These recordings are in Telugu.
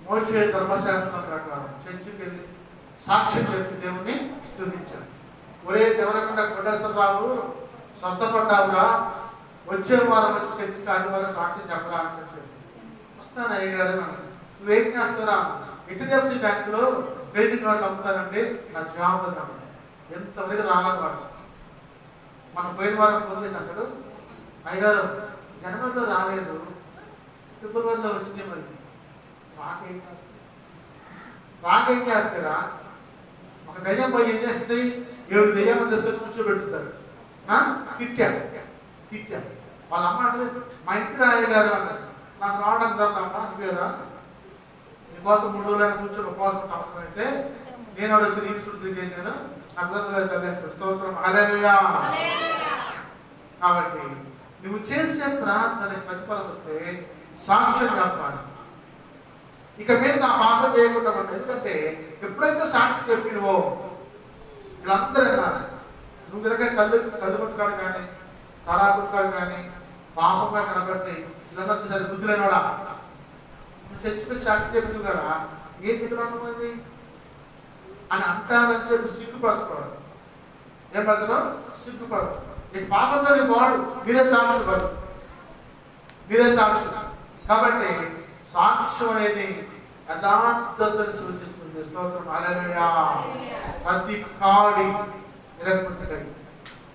మోషే ధర్మశాస్త్రం ప్రకారం చర్చికి వెళ్ళి సాక్ష్యం చెప్పి దేవుణ్ణి స్తుతించారు. ఒరే దేవరకొండ కోటేశ్వరరావు స్వస్థపడ్డావురా, వచ్చే వారం వచ్చి చర్చికి ఆదివారం సాక్ష్యం చెప్పరా అని చెప్పి వస్తాను అయ్యగారు. నువ్వేం చేస్తారా? హెచ్డిఎఫ్సి బ్యాంకులో క్రెడిట్ కార్డు అమ్ముతానండి, నా జాబ్ అన్నాడు. ఎంతవరకు రాలన్నమాట. మనం పోయిన వారం ఫోన్ చేసి అంటాడు, అయ్యగారు జనవరిలో రాలేదు, ఫిబ్రవరిలో వచ్చింది. మరి రాకేం చేస్తారా? ఒక దయ్యం పోయి ఏం చేస్తుంది, 7 దయ్యాలను తీసుకొచ్చి కూర్చోబెట్టుతారు. తిట్టాడు. వాళ్ళ అమ్మ అంటే మా ఇంటికి రాయగారు అన్నారు. నాకు రావడం కదా అనిపేదా, నీకోసం 3 రోజులైనా కూర్చొని ఉపవాసం అవసరం అయితే నేను వాడు వచ్చి నీచుడు తిరిగాను, నాకు స్తోత్రం హల్లెలూయా. కాబట్టి నువ్వు చేసే ప్రార్థనకి ప్రతిఫలం వస్తే సాక్ష్యం చెప్పాలి. ఇక మీద ఆ పాత్ర చేయకుండా ఉంటుంది. ఎందుకంటే ఎప్పుడైతే సాక్షి చెప్పినవో వీళ్ళందరూ విన్నారు. నువ్వు కనుక కళ్ళు కొట్టుకాడు కానీ సరా కొట్టుకాడు కానీ పాపంగా కనబడితే వీళ్ళందరూ సరే బుద్ధి లేనివాడా, నువ్వు చర్చికి సాక్షి చెప్పిన కదా ఏం తిట్టుకున్నావు అని అంటారని చెప్పి సిగ్గుపడుతున్నాడు. ఏం పడుతున్నావు? సిగ్గుపడుతున్నాడు. నీకు పాపంగా నీ వాడు మీరే సాక్షి. కాబట్టి సాక్ష్యం అనేది యథార్థతను సూచిస్తుంది. స్తోత్రం హల్లెలూయా. ప్రతి కాడి నిరకుంటగలి.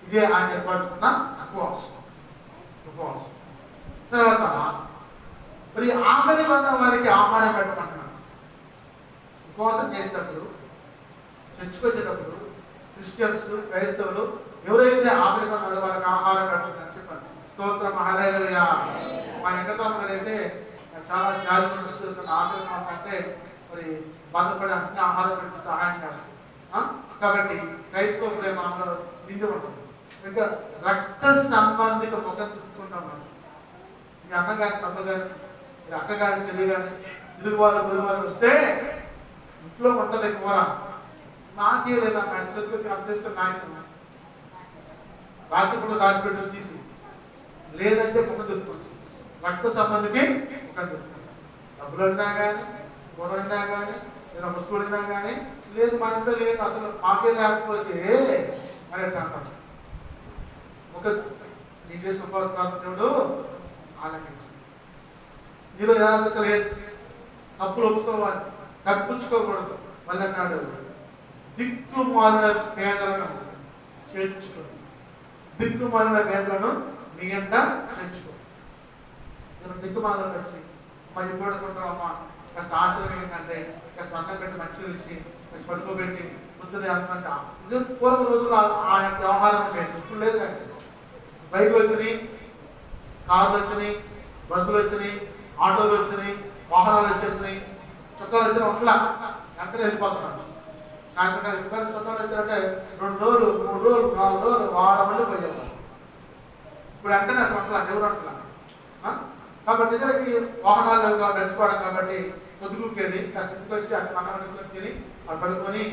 ఇదే ఆయన ఏర్పరచుకున్న ఉపవాసం. తర్వాత మరి ఆకలి ఉన్న వారికి ఆహారం పెట్టమంటున్నాడు. ఉపవాసం చేసేటప్పుడు, చర్చకు వచ్చేటప్పుడు క్రిస్టియన్స్, క్రైస్తవులు ఎవరైతే ఆకలి ఉన్నారో వారికి ఆహారం పెట్టమని చెప్పండి. స్తోత్రం హల్లెలూయా. మా వెంకటరామగారైతే చాలా జాగ్రత్త ఆకలి అంటే మరి బాధపడే అన్ని ఆహారం పెట్టి సహాయం చేస్తుంది. కాబట్టి క్రైస్తవ ప్రేమ ఆమెలో నిండి ఉంటుంది. ఇంకా రక్త సంబంధిక ముఖం తిప్పుకుంటాం. మీ అన్నగారి, తమ్మగారి, మీ అక్కగారి, చెల్లి గారి ఇరుగువారు పొరుగువారు వస్తే ఇంట్లో ఉంటుంది కూర, నాకే లేదా చెరుకు అంతేసుకొని నాయకున్నా రాత్రి కూడా దాచిపెట్టి తీసి లేదంటే ముఖం తిప్పుకుంటుంది. రక్త సంబంధికి ముఖం తిప్పుకుంటాం. డబ్బులు అడినా కానీ, కూర అడినా కానీ, ఏదైనా వస్తువులు అడినా కానీ, లేదు మా ఇంట్లో లేదు అసలు మాకే లేకపోతే మరి అంటాం. ఒక నీకే సుభాషితుడు ఆలకించు. నీలో యథార్థత లేదు, తప్పులు ఒప్పుకోవాలి, కప్పించుకోకూడదు. మళ్ళీ అన్నాడు, దిక్కుమాలిన పేదలను చేర్చుకో. దిక్కుమాలిన పేదలను నీ ఎంట చేర్చుకో. దిక్కుమాలను వచ్చి అమ్మ ఇవ్వడుకుంటావు అమ్మ, కాస్త ఆశ్రయం ఏంటంటే కాస్త అన్నం పెట్టి మంచిగా ఇచ్చి కాస్త పడుకోబెట్టి పొద్దునే అనుకుంటా. ఇది పూర్వ రోజుల్లో ఆ యొక్క వ్యవహారం లేదు, ఇప్పుడు లేదు. కానీ బైకులు వచ్చినాయి, కార్లు వచ్చినాయి, బస్సులు వచ్చినాయి, ఆటోలు వచ్చినాయి, వాహనాలు వచ్చేసినాయి, చుట్టాలు వచ్చిన ఒకలా వెంటనే వెళ్ళిపోతున్నాడు. సాయంత్రం చుట్టాలు వచ్చారంటే 2 రోజులు, 3 రోజులు, 4 రోజులు, వారం మళ్ళీ పోయారు. ఇప్పుడు వెంటనే అసలు అంటలా ఎవరు అంటలా. కాబట్టి ఇద్దరికి వాహనాలు నడిచిపోవడం కాబట్టి పొద్దుగుకేది కాస్త ఇంటికి వచ్చి అక్కడ అన్నం తిని అక్కడ పడుకొని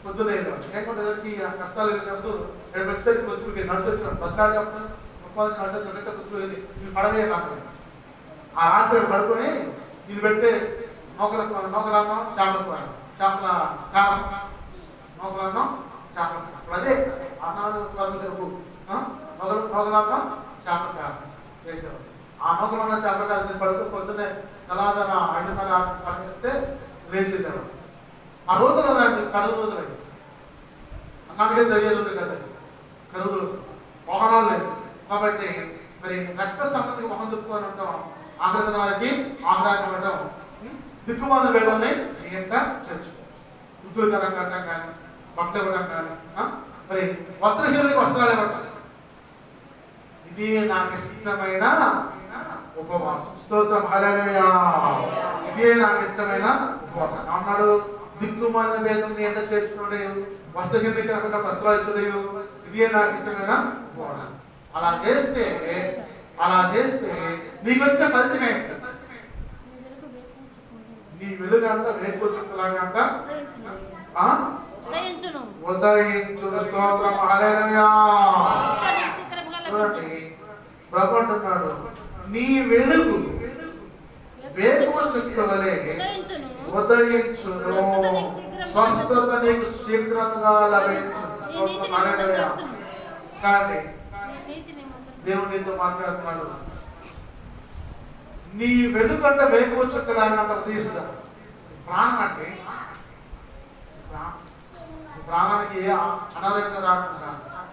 పొద్దున లేకుంటే ఇద్దరికి కష్టాలు వెళ్ళినప్పుడు రేపు వచ్చేసరికి పొద్దుగుకి నడిచి వచ్చినాడు. బస్ స్టాండ్ చెప్తాను 30 నడిచి పొద్దుగుంది ఇది పడవే రాలేదు. ఆ రాత్రి పడుకొని ఇది పెట్టే నౌకలన్నం చేపల చేపల కారం, నౌకలన్నం చేపల ఇప్పుడు అదే అన్నాడు నౌకలన్నం చేపల కారం వేసేవాడు. ఆ నౌకలన్న చేపల కారం పడుతూ పొద్దున్నే తెల్లవారున 5:30 పంపిస్తే వేసేవాడు. ఆ రోజులు కరువు రోజులు అయ్యి అన్నాకే తెలియదు కదా, కరువు రోజు వాహనాలు లేదు. కాబట్టి మరి రక్త సంబంధికి మొహం తిప్పుకొని ఉంటాం. ఆగ్రహం వారికి ఆగ్రహం ఉండటం, దిక్కుమాల వేదల్ని నీ ఎంత చేర్చుకో. ఉద్దులు కథం కట్టడం కానీ, బట్టలు ఇవ్వడం కానీ, మరి వస్త్రహీనులకి వస్త్రాలు ఇవ్వటం, ఇది నాకు ఇష్టమైన ఉపవాసం. స్తోత్రం హల్లెలూయా. ఇదే నాకు ఇష్టమైన ఉపవాసం అన్నాడు. దిక్కుమాల వేదం నీ ఎంత చేర్చుకుంటే వస్త్రహీనులకి కాకుండా వస్త్రాలు ఇచ్చలేవు, ఇదే నాకు ఇష్టమైన ఉపవాసం. అలా చేస్తే నీకు వచ్చే ఫలితం ఏంటి? నీ వెలుగంతా వేపులాగంట ఉదయించును. స్తోత్రం హల్లెలూయా. చూడండి, ప్రభు అంటున్నాడు నీ వెలుగు వేకువ చుక్క వలె ఉదయించును, స్వస్థత నీకు శీఘ్రంగా లభించును. హల్లెలూయా. కానీ దేవుడు నీతో మాట్లాడుతున్నాడు. నీ వెలుగంట వేకువ చుక్కలాగా ఉదయిస్తా. ప్రాణం అంటే ప్రాణానికి ఏ అనారోగ్యం రాకుండా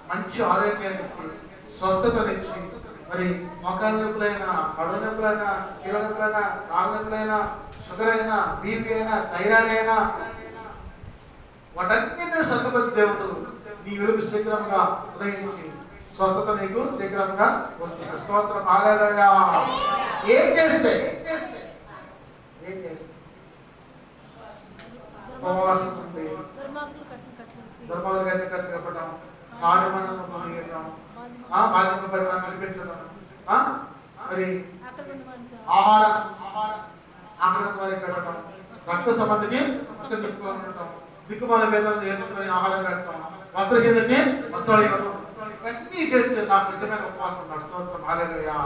మంచి ఆరోగ్యాన్ని స్వస్థతనిచ్చి, మరి మొక్కల నొప్పులైనా, కడుపు నొప్పులైనా, కీళ్ళ నొప్పులైనా, కాళ్ళ నొప్పులైనా, షుగర్ అయినా, బీపీ అయినా, థైరాయిడ్ అయినా, వాటన్నిటిని స్వస్థపరిచే దేవుడు నీ వెలుగు శీఘ్రంగా ఉదయించి స్వస్థత నీకు శీఘ్రంగా వస్తుంది. స్తోత్రం. హల్లెలూయా. ఏం చేస్తే ఉపవాసం ఉండి ధర్మాలు గట్టి కట్టడం, కాడి మనం పొందడం, బాధింపబడి మనం కనిపించడం, మరి ఆహారం ఆహారం వారికి పెట్టడం, రక్త సంబంధికి రక్తం తిప్పుకొని ఉండటం, దిక్కుమాల వేదనలు నేర్చుకుని ఆహారం పెట్టడం, వస్త్రహీనకి వస్త్రాలు ఇవ్వడం, ఇవన్నీ చేస్తే నాకు నిజమైన ఉపవాసం ఉన్నాడు. స్తోత్రం. హల్లెలూయా.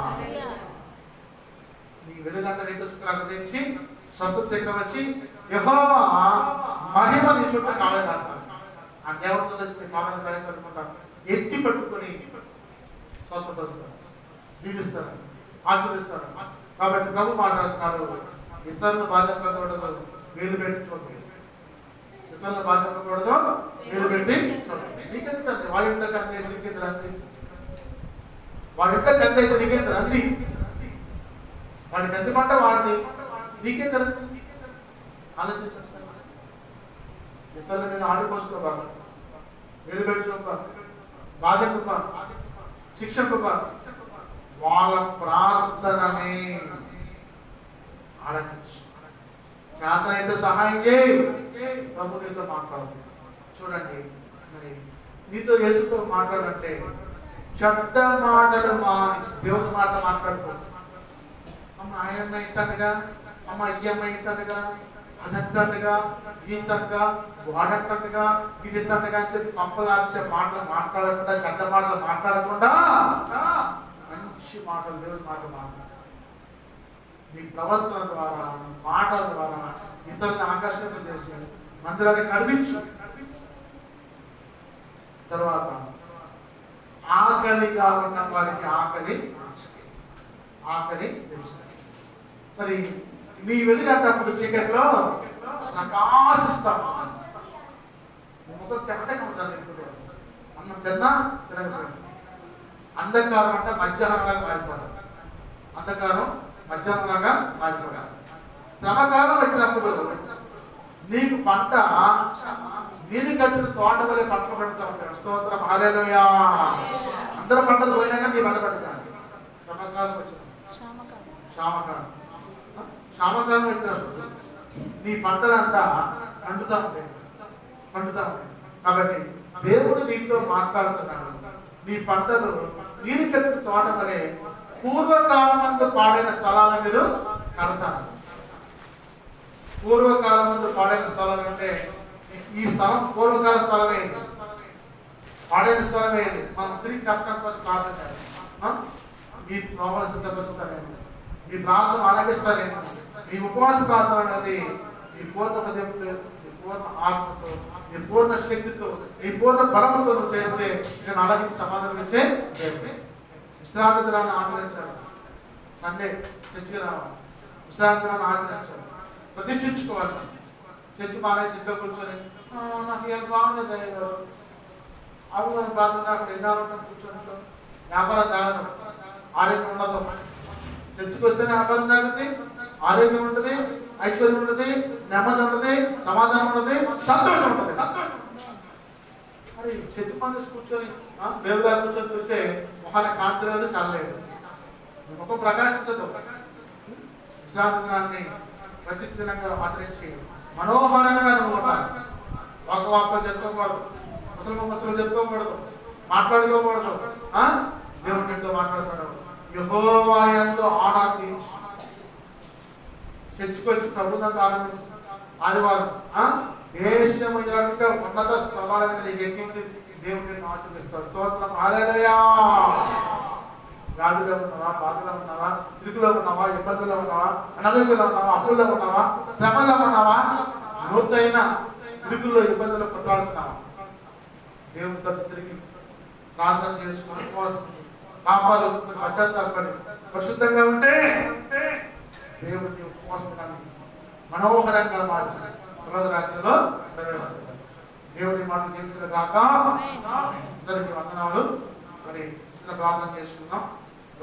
నీ వెలుగంట నీకు చుక్కలు తెచ్చి స్వస్థత శక్తి వచ్చి యెహోవా మహిమ నీ చుట్టూ కాలం రాస్తాను. ఆ దేవతతో వచ్చి కాలం కలుపుకుంటా ఎత్తి పట్టుకొని స్వస్థపరుస్తారు, దీవిస్తారు, ఆశీర్వదిస్తారు. కాబట్టి ప్రభు మాట్లాడుతున్నాడు, ఇతరులను బాధింపకూడదు, వేలు పెట్టి చూడండి. ఇతరులను బాధింపకూడదు, వేలు పెట్టి చూడండి. నీకెందుకంటే వాళ్ళ ఇంట్లో కంటే నీకెందుకు అంది, వాళ్ళ ఇంట్లో కంటే అయితే నీకెందుకు అంది, వాడికి ఎందుకంటే వాడిని నీకేం తెలుసు. ఆలోచించండి సార్. ఇతరుల మీద ఆడిపోసుకోబా, వేలు పెట్టుకోబా, బాధింపబా, శిక్షకుబా, వాళ్ళ ప్రార్థనని ఆలోచించు. చేతన అయితే సహాయం చేయి. ప్రభు నీతో మాట్లాడు. చూడండి, మరి నీతో యేసుతో మాట్లాడంటే చెడ్డ మాటలు దేవుని మాట మాట్లాడుకో. అమ్మ ఆయమ్మ ఇంటనగా, అమ్మ అయ్యమ్మ ఇంటనగా, అదంటగా, ఈతంగా, వాడంటగా, వీడింటగా అని చెప్పి పంపలాల్సే మాటలు మాట్లాడకుండా, చెడ్డ మాటలు మాట్లాడకుండా మంచి మాటలు, దేవుని మాటలు మాట్లాడు. నీ ప్రవర్తన ద్వారా, మాటల ద్వారా ఇతరులను ఆకర్షణ చేసి మందిరానికి నడిపించు. తర్వాత ఆకలిగా ఉన్న వారికి ఆకలి తెలుస్తుంది. మరి నీ వెలుగంటప్పుడు చీకట్లో ప్రకాశిస్తాం. ముఖం తెల్లగా ఉండాలి. అన్నం తిన్నా తినకపోయింది. అంధకారం అంటే మధ్యాహ్నంలాగా మారిపోతాం. అంధకారం మధ్యాహ్నంలాగా మారిపోతాం. శ్రమకాలం వచ్చినప్పుడు నీకు పంట నీరు కట్టిన తోట వల్ల పంటలు పెడతా ఉంటారు. స్తోత్రం. హల్లెలూయా. అందరూ పంటలు పోయినాక నీ పంట పెడతాను. శ్రమకాలం వచ్చిన క్షామకాలం వచ్చినప్పుడు నీ పంటలంతా పండుతా ఉంటాయి. కాబట్టి దేవుడు నీతో మాట్లాడుతున్నాడు. నీ పంటలు నీరు కట్టిన తోట వలె పూర్వకాలమందు పాడైన స్థలాలను మీరు కడతారు. పూర్వకాలమందు పాడైన స్థలం అంటే ఈ స్థలం పూర్వకాల స్థలమే. పాడైన స్థలమే ఇది. మనం తిరిగి కట్టడం కోసం ప్రార్థన చేయాలి. మీ ప్రోమల సిద్ధపరుస్తారేమో, మీ ప్రార్థన ఆలకిస్తారేమో, మీ ఉపవాస ప్రార్థన అనేది మీ పూర్ణ హృదయంతో, మీ పూర్ణ ఆత్మతో, మీ పూర్ణ శక్తితో, మీ పూర్ణ బలంతో చేస్తే నేను అలాగే సమాధానం ఇచ్చే విశ్రాంతి దినాన్ని ఆచరించాలి. సండే చర్చికి రావాలి, విశ్రాంతి దినాన్ని ఆచరించాలి, ప్రతిష్ఠించుకోవాలి. చర్చి మానేసి ఇంట్లో కూర్చొని నాకు ఏం బాగుంది అవును ప్రార్థన అక్కడ ఎన్నాళ్ళంటాం కూర్చొని వ్యాపారం తాగడం, ఆరోగ్యం ఉండదు. చర్చికి వస్తేనే వ్యాపారం తాగుతుంది, ఆరోగ్యం ఉంటుంది, ఐశ్వర్యం ఉంటుంది, నెమ్మది ఉంటుంది, సమాధానం ఉంటుంది, సంతోషం ఉంటుంది. మరి చర్చి మానేసి కూర్చొని దేవుగా కూర్చొని చూస్తే ముఖాన్ని కాంతి లేదు, కలలేదు, ముఖం ప్రకాశించదు. విశ్రాంతి దినాన్ని ప్రతి దినంగా ఆచరించి మనోహరంగా ఉంటారు. వార్తలు చెప్పుకోకూడదు, ముసలు చెప్పుకోకూడదు, మాట్లాడుకోకూడదు. దేవునితో మాట్లాడతాడు. యెహోవా యందు ఆనందించు. చర్చికొచ్చి ప్రభుత్వంతో ఆనందించు. ఆదివారం దేశము యొక్క ఉన్నత స్థలాల మీద నీకు ఎక్కించి దేవుడిని ఆశీర్వదిస్తాడు. స్తోత్రం. హల్లెలూయా. వ్యాధిలో ఉన్నావా, బాధలో ఉన్నావా, ఇరుకులో ఉన్నావా, ఇబ్బందుల్లో ఉన్నావా, అనారోగ్యంలో ఉన్నావా, అప్పుల్లో ఉన్నావా, శ్రమలో ఉన్నావా, లోతైన ఇరుకుల్లో ఇబ్బందులు కొట్లాడుతున్నావా, దేవునితో తిరిగి ప్రార్థన చేసుకుని ఉపవాసం పాపాలు పశ్చాత్తాపడి పరిశుద్ధంగా ఉంటే దేవుని ఉపవాసం మనోహరంగా మార్చిన రాజ్యంలో ప్రవేశిస్తారు. దేవుని మాట దేవుని కాక అందరికీ వందనాలు. మరి చిన్న ప్రార్థన చేసుకుందాం.